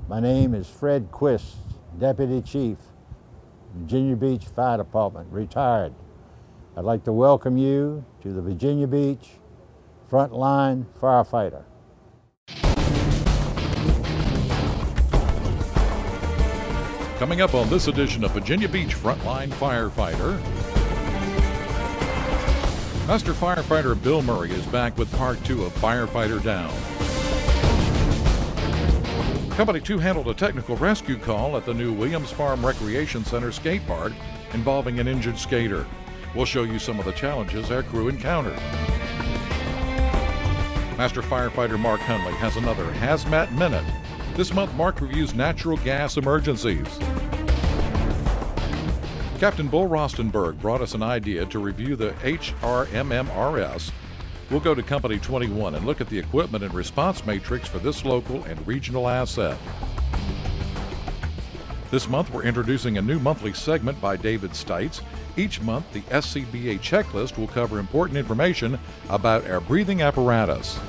My name is Fred Quist, Deputy Chief, Virginia Beach Fire Department, retired. I'd like to welcome you to the Virginia Beach Frontline Firefighter. Coming up on this edition of Virginia Beach Frontline Firefighter, Master Firefighter Bill Murray is back with Part 2 of Firefighter Down. Company 2 handled a technical rescue call at the new Williams Farm Recreation Center skate park involving an injured skater. We'll show you some of the challenges our crew encountered. Master Firefighter Mark Hunley has another Hazmat Minute. This month, Mark reviews natural gas emergencies. Captain Bull Rostenberg brought us an idea to review the MMRS. We'll go to Company 21 and look at the equipment and response matrix for this local and regional asset. This month, we're introducing a new monthly segment by David Stites. Each month, the SCBA Checklist will cover important information about our breathing apparatus.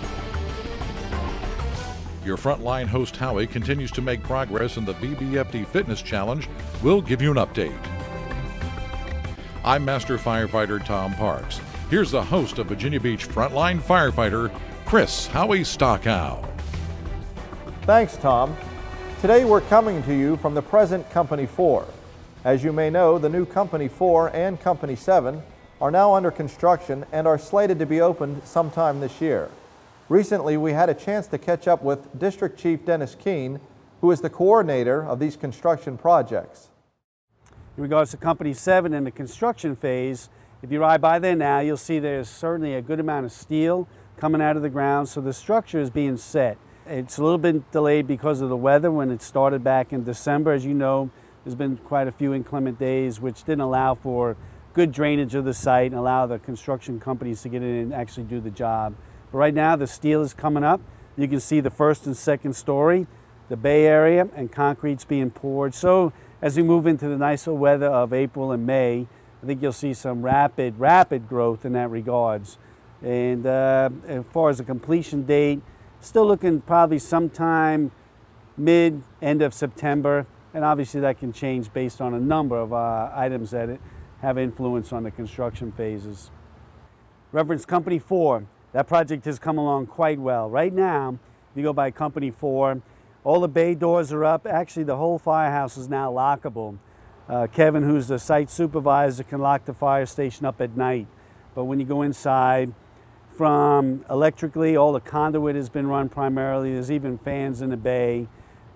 Your Frontline host, Howie, continues to make progress in the VBFD Fitness Challenge. We'll give you an update. I'm Master Firefighter Tom Parks. Here's the host of Virginia Beach Frontline Firefighter, Chris Howie Stockow. Thanks, Tom. Today we're coming to you from the present Company 4. As you may know, the new Company 4 and Company 7 are now under construction and are slated to be opened sometime this year. Recently, we had a chance to catch up with District Chief Dennis Keene, who is the coordinator of these construction projects. In regards to Company 7 and the construction phase, if you ride by there now, you'll see there's certainly a good amount of steel coming out of the ground, so the structure is being set. It's a little bit delayed because of the weather when it started back in December. As you know, there's been quite a few inclement days which didn't allow for good drainage of the site and allow the construction companies to get in and actually do the job. But right now the steel is coming up. You can see the first and second story, the bay area, and concrete's being poured. So as we move into the nicer weather of April and May, I think you'll see some rapid growth in that regards. And as far as the completion date, still looking probably sometime end of September. And obviously that can change based on a number of items that have influence on the construction phases. Reference Company 4, that project has come along quite well. Right now, if you go by Company 4, all the bay doors are up. Actually, the whole firehouse is now lockable. Kevin, who's the site supervisor, can lock the fire station up at night. But when you go inside, from electrically, all the conduit has been run primarily. There's even fans in the bay.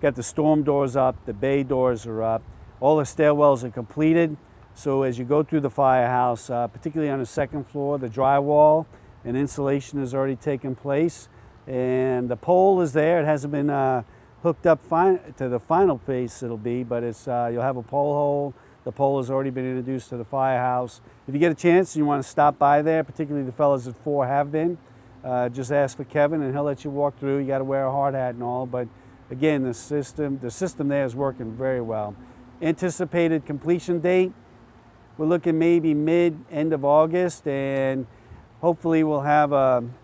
Got the storm doors up, the bay doors are up. All the stairwells are completed. So as you go through the firehouse, particularly on the second floor, the drywall and insulation has already taken place. And the pole is there. It hasn't been hooked up to the final place it'll be, but it's you'll have a pole hole. The pole has already been introduced to the firehouse. If you get a chance and you want to stop by there, particularly the fellows at 4 have been, just ask for Kevin and he'll let you walk through. You got to wear a hard hat and all, but again, the system there is working very well. Anticipated completion date, we're looking maybe end of August, and hopefully we'll have,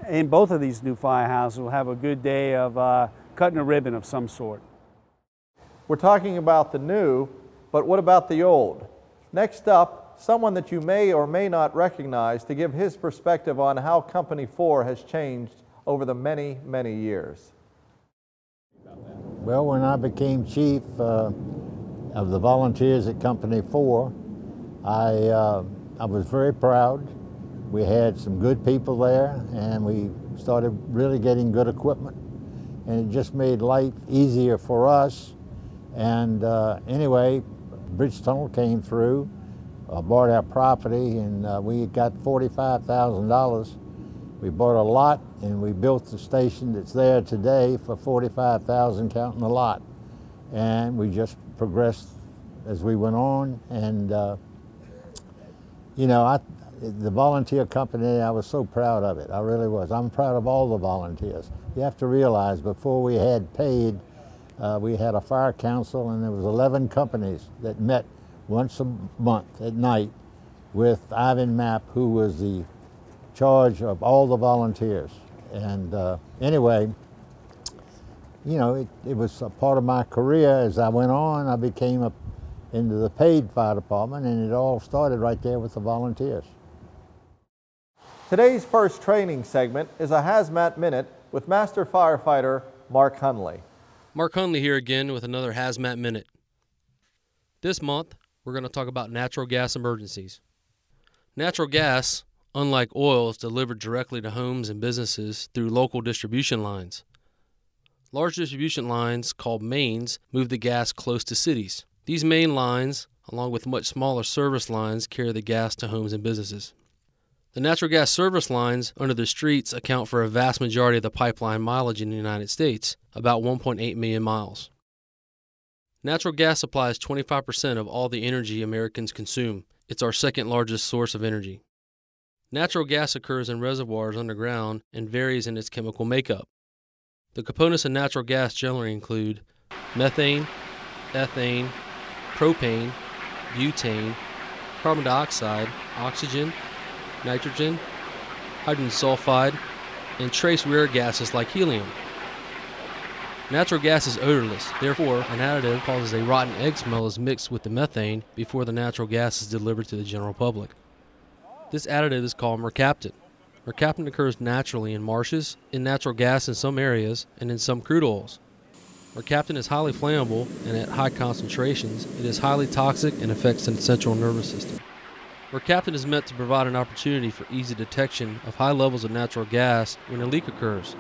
in both of these new firehouses, we'll have a good day of cutting a ribbon of some sort. We're talking about the new, but what about the old? Next up, someone that you may or may not recognize to give his perspective on how Company 4 has changed over the many, many years. Well, when I became chief of the volunteers at Company 4, I was very proud. We had some good people there, and we started really getting good equipment, and it just made life easier for us. And anyway, Bridge Tunnel came through, bought our property, and we got $45,000. We bought a lot, and we built the station that's there today for $45,000, counting the lot. And we just progressed as we went on. And you know, the volunteer company, I was so proud of it. I really was. I'm proud of all the volunteers. You have to realize, before we had paid, we had a fire council, and there was 11 companies that met once a month at night with Ivan Mapp, who was the charge of all the volunteers. And anyway, you know, it was a part of my career. As I went on, I became into the paid fire department, and it all started right there with the volunteers. Today's first training segment is a Hazmat Minute with Master Firefighter Mark Hunley. Mark Hunley here again with another Hazmat Minute. This month, we're going to talk about natural gas emergencies. Natural gas, unlike oil, is delivered directly to homes and businesses through local distribution lines. Large distribution lines, called mains, move the gas close to cities. These main lines, along with much smaller service lines, carry the gas to homes and businesses. The natural gas service lines under the streets account for a vast majority of the pipeline mileage in the United States, about 1.8 million miles. Natural gas supplies 25% of all the energy Americans consume. It's our second largest source of energy. Natural gas occurs in reservoirs underground and varies in its chemical makeup. The components of natural gas generally include methane, ethane, propane, butane, carbon dioxide, oxygen, nitrogen, hydrogen sulfide, and trace rare gases like helium. Natural gas is odorless, therefore an additive causes a rotten egg smell is mixed with the methane before the natural gas is delivered to the general public. This additive is called mercaptan. Mercaptan occurs naturally in marshes, in natural gas in some areas, and in some crude oils. Mercaptan is highly flammable, and at high concentrations, it is highly toxic and affects the central nervous system. Mercaptan is meant to provide an opportunity for easy detection of high levels of natural gas when a leak occurs.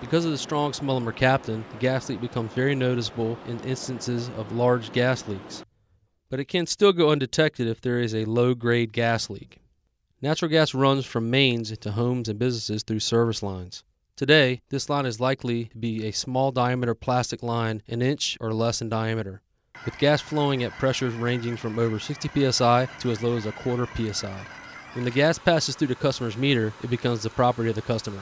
Because of the strong smell of mercaptan, the gas leak becomes very noticeable in instances of large gas leaks. But it can still go undetected if there is a low-grade gas leak. Natural gas runs from mains into homes and businesses through service lines. Today, this line is likely to be a small diameter plastic line, an inch or less in diameter, with gas flowing at pressures ranging from over 60 psi to as low as a quarter psi. When the gas passes through the customer's meter, it becomes the property of the customer.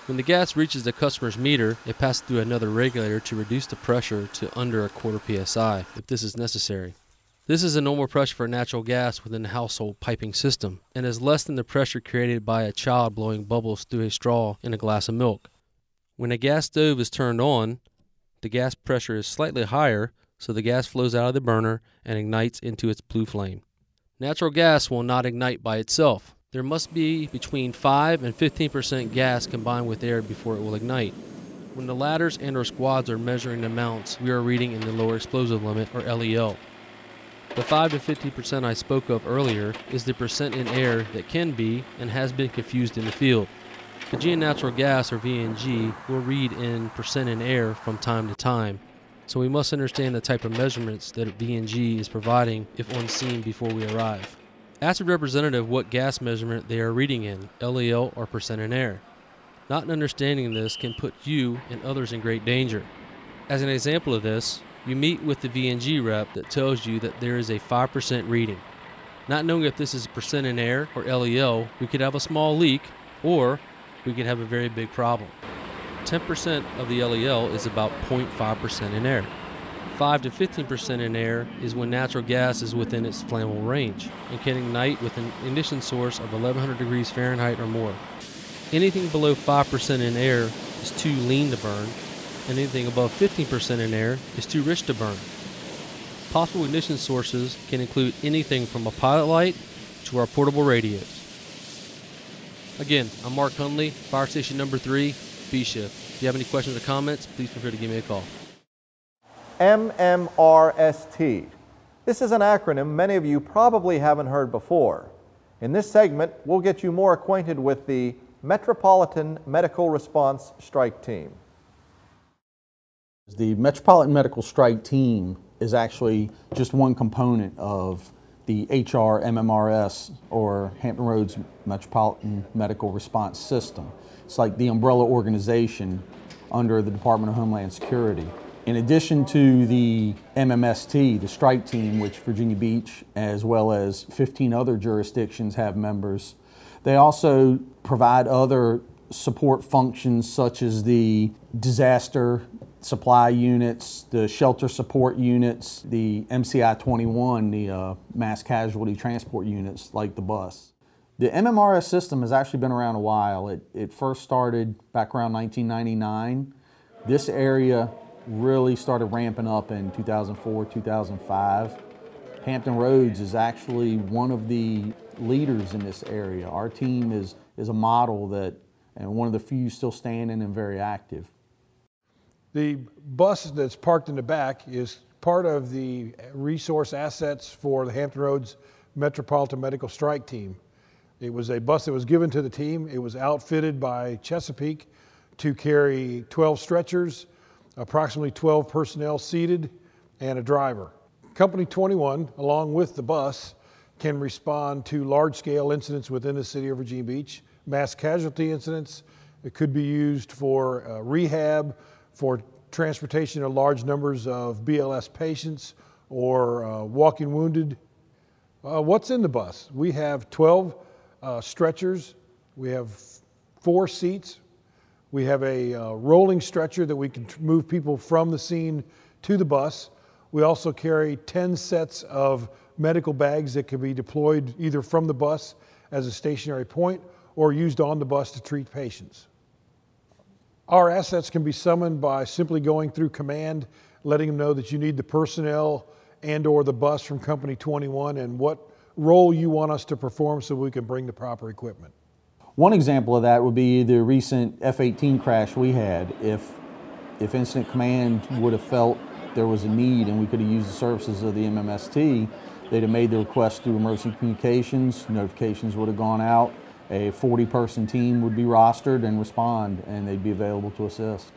When the gas reaches the customer's meter, it passes through another regulator to reduce the pressure to under a quarter psi, if this is necessary. This is a normal pressure for natural gas within the household piping system, and is less than the pressure created by a child blowing bubbles through a straw in a glass of milk. When a gas stove is turned on, the gas pressure is slightly higher, so the gas flows out of the burner and ignites into its blue flame. Natural gas will not ignite by itself. There must be between 5 and 15% gas combined with air before it will ignite. When the ladders and or squads are measuring the amounts, we are reading in the lower explosive limit, or LEL. The 5 to 50% I spoke of earlier is the percent in air that can be and has been confused in the field. Fijian natural gas, or VNG, will read in percent in air from time to time, so we must understand the type of measurements that VNG is providing if on scene before we arrive. Ask the representative what gas measurement they are reading in, LEL or percent in air. Not understanding this can put you and others in great danger. As an example of this, you meet with the VNG rep that tells you that there is a 5% reading. Not knowing if this is percent in air or LEL, we could have a small leak, or we could have a very big problem. 10% of the LEL is about 0.5% in air. 5 to 15% in air is when natural gas is within its flammable range and can ignite with an ignition source of 1100 degrees Fahrenheit or more. Anything below 5% in air is too lean to burn, and anything above 15% in air is too rich to burn. Possible ignition sources can include anything from a pilot light to our portable radios. Again, I'm Mark Hunley, Fire Station Number 3, B Shift. If you have any questions or comments, please feel free to give me a call. MMRST. This is an acronym many of you probably haven't heard before. In this segment, we'll get you more acquainted with the Metropolitan Medical Response Strike Team. The Metropolitan Medical Strike Team is actually just one component of the MMRS, or Hampton Roads Metropolitan Medical Response System. It's like the umbrella organization under the Department of Homeland Security. In addition to the MMST, the strike team, which Virginia Beach as well as 15 other jurisdictions have members, they also provide other support functions such as the disaster supply units, the shelter support units, the MCI-21, the mass casualty transport units like the bus. The MMRS system has actually been around a while. It first started back around 1999 This area really started ramping up in 2004, 2005. Hampton Roads is actually one of the leaders in this area. Our team is a model that, and one of the few still standing and very active. The bus that's parked in the back is part of the resource assets for the Hampton Roads Metropolitan Medical Strike Team. It was a bus that was given to the team. It was outfitted by Chesapeake to carry 12 stretchers, approximately 12 personnel seated, and a driver. Company 21, along with the bus, can respond to large-scale incidents within the city of Virginia Beach, mass casualty incidents. It could be used for rehab, for transportation of large numbers of BLS patients, or walking wounded. What's in the bus? We have 12 stretchers. We have 4 seats. We have a rolling stretcher that we can move people from the scene to the bus. We also carry 10 sets of medical bags that can be deployed either from the bus as a stationary point or used on the bus to treat patients. Our assets can be summoned by simply going through command, letting them know that you need the personnel and or the bus from Company 21 and what role you want us to perform so we can bring the proper equipment. One example of that would be the recent F-18 crash we had. If Incident Command would have felt there was a need and we could have used the services of the MMST, they'd have made the request through emergency communications, notifications would have gone out, a 40-person team would be rostered and respond, and they'd be available to assist.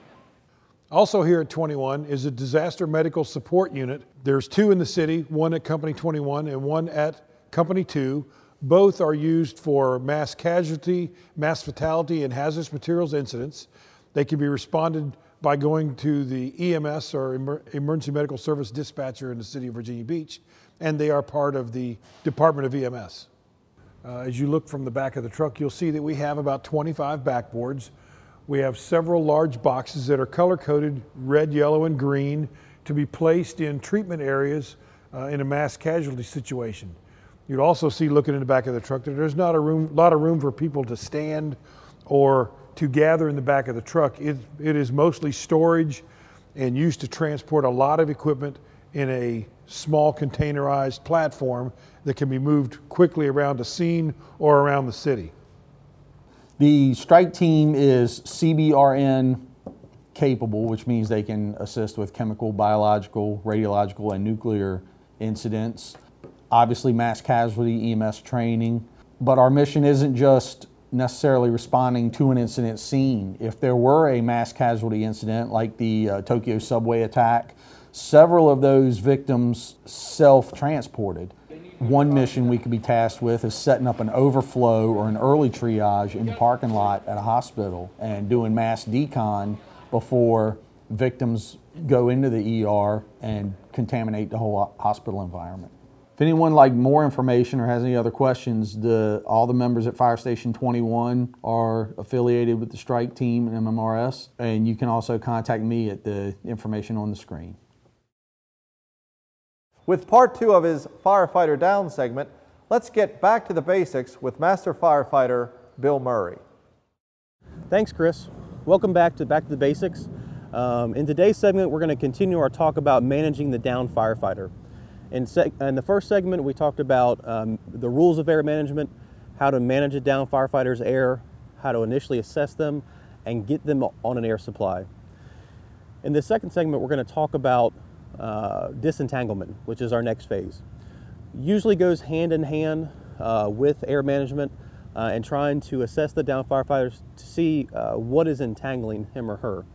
Also here at 21 is a disaster medical support unit. There's 2 in the city, one at Company 21 and one at Company 2. Both are used for mass casualty, mass fatality, and hazardous materials incidents. They can be responded by going to the EMS or Emergency Medical Service Dispatcher in the city of Virginia Beach, and they are part of the Department of EMS. As you look from the back of the truck, you'll see that we have about 25 backboards. We have several large boxes that are color-coded red, yellow, and green to be placed in treatment areas in a mass casualty situation. You'd also see, looking in the back of the truck, that there's not a lot of room for people to stand or to gather in the back of the truck. It is mostly storage and used to transport a lot of equipment in a small containerized platform that can be moved quickly around a scene or around the city. The strike team is CBRN capable, which means they can assist with chemical, biological, radiological, and nuclear incidents. Obviously mass casualty, EMS training, but our mission isn't just necessarily responding to an incident scene. If there were a mass casualty incident like the Tokyo subway attack, several of those victims self-transported. One mission we could be tasked with is setting up an overflow or an early triage in the parking lot at a hospital and doing mass decon before victims go into the ER and contaminate the whole hospital environment. If anyone would like more information or has any other questions, all the members at Fire Station 21 are affiliated with the strike team and MMRS, and you can also contact me at the information on the screen. With part 2 of his Firefighter Down segment, let's get back to the basics with Master Firefighter Bill Murray. Thanks, Chris. Welcome back to the Basics. In today's segment, we're going to continue our talk about managing the down firefighter. In the first segment, we talked about the rules of air management, how to manage a down firefighter's air, how to initially assess them, and get them on an air supply. In the second segment, we're going to talk about disentanglement, which is our next phase. Usually goes hand in hand with air management and trying to assess the down firefighters to see what is entangling him or her.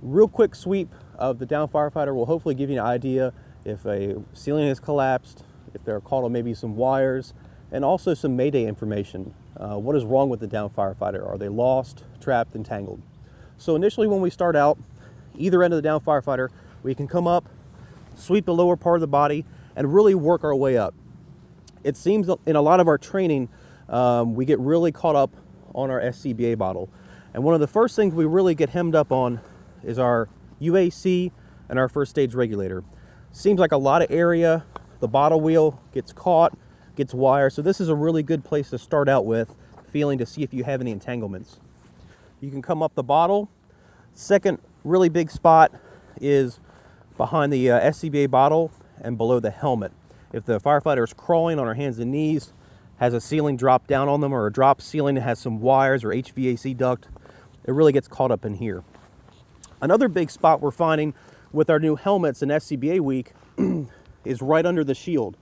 Real quick sweep of the down firefighter will hopefully give you an idea if a ceiling has collapsed, if they're caught on maybe some wires, and also some mayday information. What is wrong with the down firefighter? Are they lost, trapped, entangled? So initially when we start out, either end of the down firefighter, we can come up, sweep the lower part of the body, and really work our way up. It seems that in a lot of our training, we get really caught up on our SCBA bottle. And one of the first things we really get hemmed up on is our UAC and our first stage regulator. Seems like a lot of area, the bottle wheel gets caught, gets wire, so this is a really good place to start out with, feeling to see if you have any entanglements. You can come up the bottle. Second Really big spot is behind the SCBA bottle and below the helmet. If the firefighter is crawling on her hands and knees, has a ceiling drop down on them or a drop ceiling that has some wires or HVAC duct, it really gets caught up in here. Another big spot we're finding with our new helmets in SCBA week is right under the shield.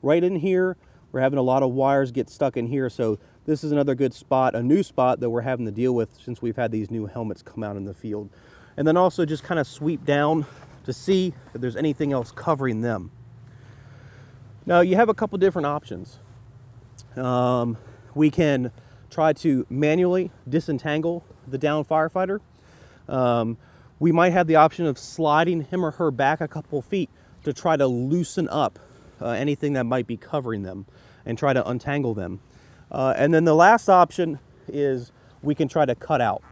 Right in here, we're having a lot of wires get stuck in here, so this is another good spot, a new spot that we're having to deal with since we've had these new helmets come out in the field. And then also just kind of sweep down to see if there's anything else covering them. Now you have a couple different options. We can try to manually disentangle the downed firefighter. We might have the option of sliding him or her back a couple feet to try to loosen up anything that might be covering them and try to untangle them. And then the last option is we can try to cut out.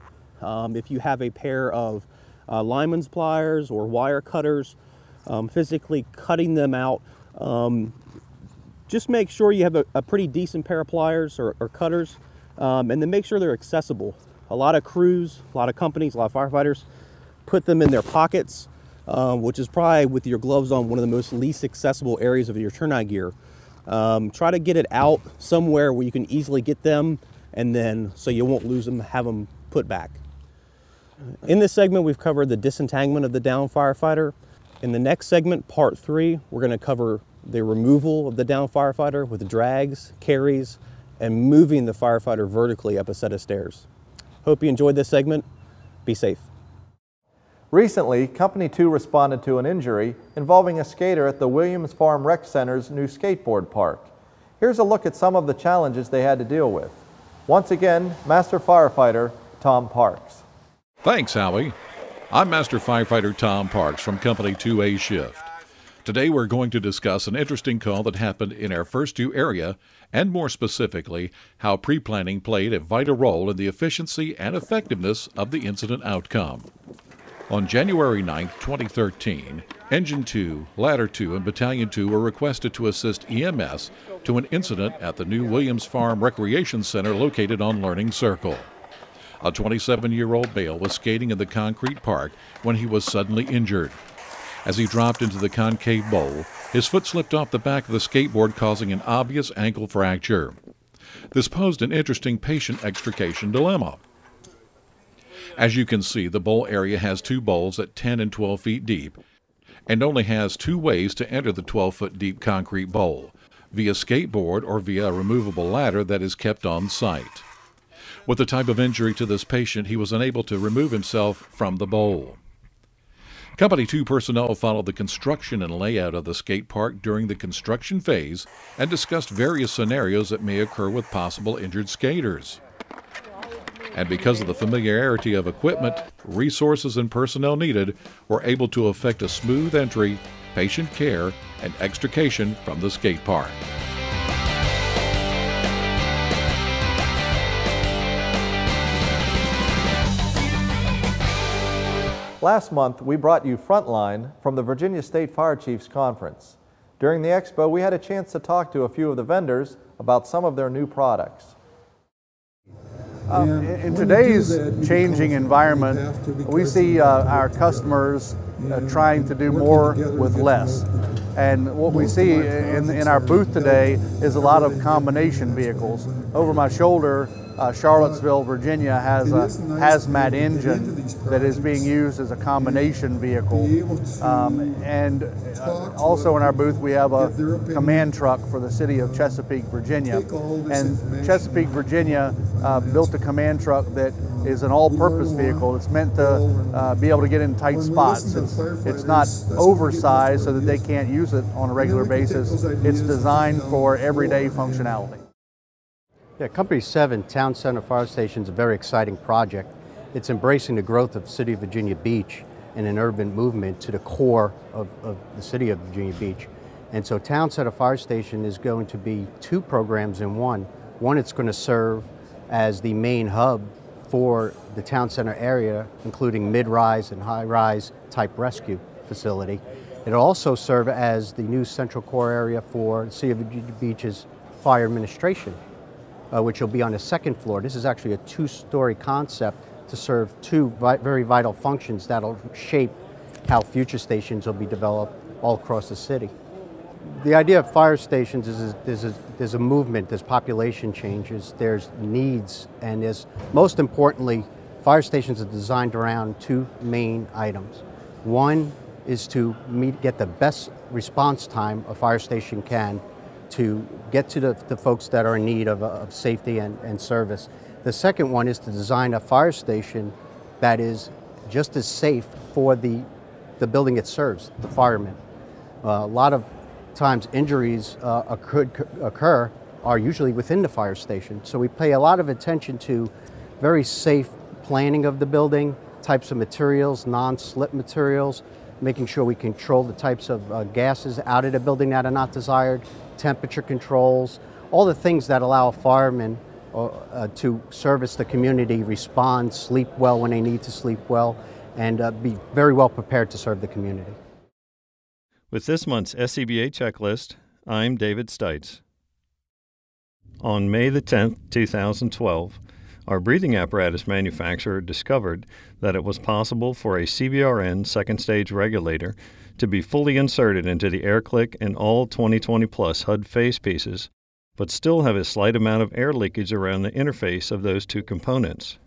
If you have a pair of lineman's pliers or wire cutters, physically cutting them out. Just make sure you have a pretty decent pair of pliers or cutters, and then make sure they're accessible. A lot of crews, a lot of companies, a lot of firefighters put them in their pockets, which is probably, with your gloves on, one of the most least accessible areas of your turnout gear. Try to get it out somewhere where you can easily get them, and then so you won't lose them, have them put back. In this segment, we've covered the disentanglement of the downed firefighter. In the next segment, part 3, we're going to cover the removal of the downed firefighter with drags, carries, and moving the firefighter vertically up a set of stairs. Hope you enjoyed this segment. Be safe. Recently, Company 2 responded to an injury involving a skater at the Williams Farm Rec Center's new skateboard park. Here's a look at some of the challenges they had to deal with. Once again, Master Firefighter Tom Parks. Thanks, Howie. I'm Master Firefighter Tom Parks from Company 2A Shift. Today we're going to discuss an interesting call that happened in our first due area, and more specifically, how pre-planning played a vital role in the efficiency and effectiveness of the incident outcome. On January 9, 2013, Engine 2, Ladder 2, and Battalion 2 were requested to assist EMS to an incident at the new Williams Farm Recreation Center located on Learning Circle. A 27-year-old male was skating in the concrete park when he was suddenly injured. As he dropped into the concave bowl, his foot slipped off the back of the skateboard, causing an obvious ankle fracture. This posed an interesting patient extrication dilemma. As you can see, the bowl area has 2 bowls at 10 and 12 feet deep, and only has 2 ways to enter the 12-foot deep concrete bowl, via skateboard or via a removable ladder that is kept on site. With the type of injury to this patient, he was unable to remove himself from the bowl. Company 2 personnel followed the construction and layout of the skate park during the construction phase and discussed various scenarios that may occur with possible injured skaters. And because of the familiarity of equipment, resources, and personnel needed, were able to effect a smooth entry, patient care, and extrication from the skate park. Last month, we brought you Frontline from the Virginia State Fire Chiefs Conference. During the expo, we had a chance to talk to a few of the vendors about some of their new products. In today's changing environment, we see our customers trying to do more with less. And what we see in our booth today is a lot of combination vehicles. Over my shoulder, Charlottesville, Virginia has a hazmat engine that is being used as a combination vehicle. Also in our booth we have a command truck for the city of Chesapeake, Virginia. And Chesapeake, Virginia built a command truck that is an all-purpose vehicle. It's meant to be able to get in tight spots. It's not oversized so that they can't use it on a regular basis. It's designed for everyday functionality. Yeah, Company 7 Town Center Fire Station is a very exciting project. It's embracing the growth of the city of Virginia Beach and an urban movement to the core of the city of Virginia Beach. And so Town Center Fire Station is going to be 2 programs in one. One, it's going to serve as the main hub for the town center area, including mid-rise and high-rise type rescue facility. It'll also serve as the new central core area for the City of Virginia Beach's fire administration, which will be on the 2nd floor. This is actually a 2-story concept to serve two very vital functions that'll shape how future stations will be developed all across the city. The idea of fire stations is there's a movement, there's population changes, there's needs, and there's, most importantly, fire stations are designed around two main items. One is to get the best response time a fire station can to get to the folks that are in need of safety and service. The second one is to design a fire station that is just as safe for the building it serves, the firemen. A lot of times injuries occur are usually within the fire station. So we pay a lot of attention to very safe planning of the building, types of materials, non-slip materials, making sure we control the types of gases out of the building that are not desired, temperature controls, all the things that allow a fireman to service the community, respond, sleep well when they need to sleep well, and be very well prepared to serve the community. With this month's SCBA Checklist, I'm David Stites. On May the 10th, 2012, our breathing apparatus manufacturer discovered that it was possible for a CBRN second stage regulator to be fully inserted into the air click in all 2020 Plus HUD face pieces, but still have a slight amount of air leakage around the interface of those two components.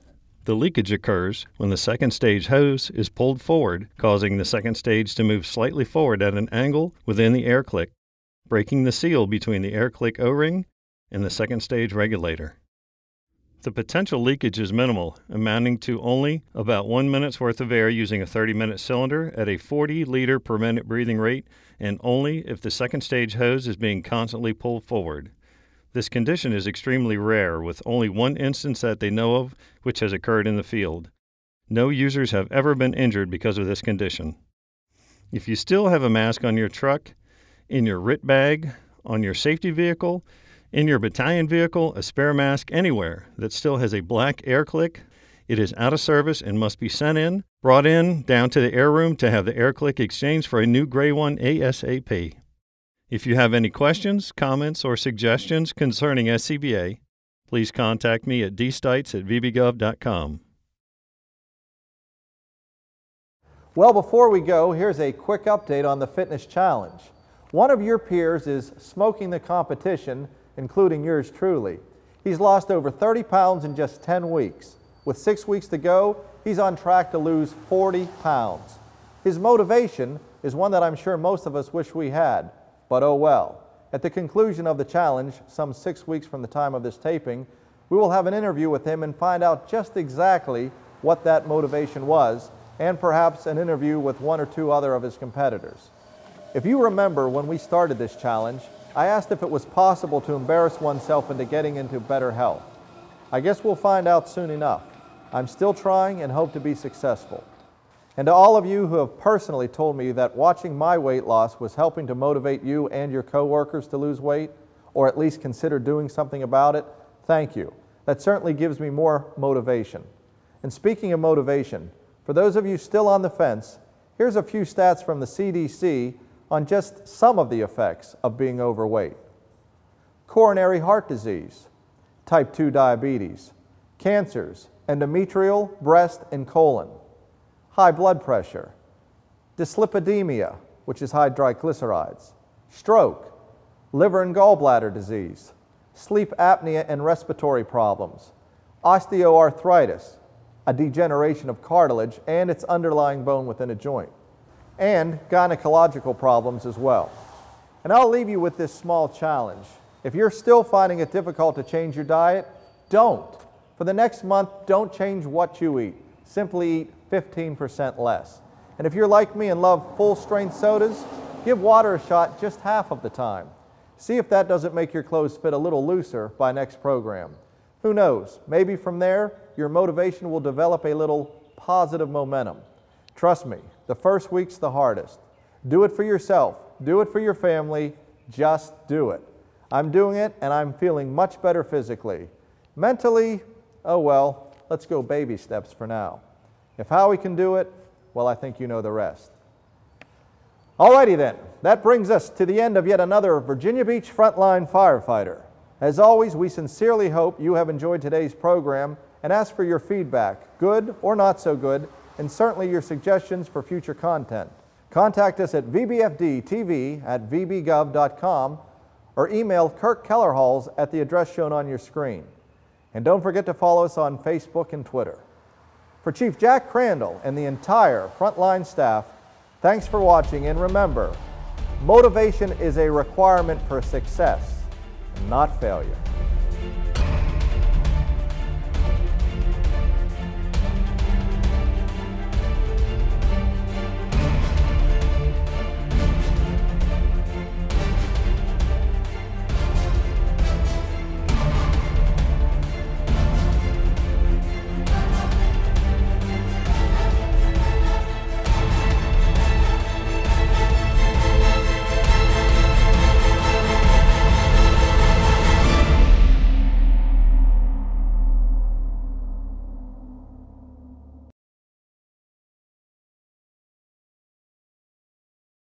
The leakage occurs when the second stage hose is pulled forward, causing the second stage to move slightly forward at an angle within the air click, breaking the seal between the air click O-ring and the second stage regulator. The potential leakage is minimal, amounting to only about 1 minute's worth of air using a 30-minute cylinder at a 40 liter per minute breathing rate, and only if the second stage hose is being constantly pulled forward. This condition is extremely rare, with only one instance that they know of which has occurred in the field. No users have ever been injured because of this condition. If you still have a mask on your truck, in your RIT bag, on your safety vehicle, in your battalion vehicle, a spare mask anywhere that still has a black air click, it is out of service and must be sent in, brought in, down to the air room to have the air click exchanged for a new gray one ASAP. If you have any questions, comments, or suggestions concerning SCBA, please contact me at dstites@vbgov.com. Well, before we go, here's a quick update on the fitness challenge. One of your peers is smoking the competition, including yours truly. He's lost over 30 pounds in just 10 weeks. With 6 weeks to go, he's on track to lose 40 pounds. His motivation is one that I'm sure most of us wish we had, but oh well. At the conclusion of the challenge, some 6 weeks from the time of this taping, we will have an interview with him and find out just exactly what that motivation was, and perhaps an interview with one or two other of his competitors. If you remember when we started this challenge, I asked if it was possible to embarrass oneself into getting into better health. I guess we'll find out soon enough. I'm still trying and hope to be successful. And to all of you who have personally told me that watching my weight loss was helping to motivate you and your coworkers to lose weight, or at least consider doing something about it, thank you. That certainly gives me more motivation. And speaking of motivation, for those of you still on the fence, here's a few stats from the CDC on just some of the effects of being overweight. Coronary heart disease, type 2 diabetes, cancers, endometrial, breast, and colon, high blood pressure, dyslipidemia, which is high triglycerides, stroke, liver and gallbladder disease, sleep apnea and respiratory problems, osteoarthritis, a degeneration of cartilage and its underlying bone within a joint, and gynecological problems as well. And I'll leave you with this small challenge. If you're still finding it difficult to change your diet, don't. For the next month, don't change what you eat. Simply eat 15% less. And if you're like me and love full-strength sodas, give water a shot just half of the time. See if that doesn't make your clothes fit a little looser by next program. Who knows, maybe from there, your motivation will develop a little positive momentum. Trust me, the first week's the hardest. Do it for yourself, do it for your family, just do it. I'm doing it and I'm feeling much better physically. Mentally, oh well, let's go baby steps for now. If Howie can do it, well, I think you know the rest. Alrighty then, that brings us to the end of yet another Virginia Beach Frontline Firefighter. As always, we sincerely hope you have enjoyed today's program and ask for your feedback, good or not so good, and certainly your suggestions for future content. Contact us at vbfdtv@vbgov.com or email Kirk Kellerhalls at the address shown on your screen. And don't forget to follow us on Facebook and Twitter. For Chief Jack Crandall and the entire Frontline staff, thanks for watching, and remember, motivation is a requirement for success, not failure.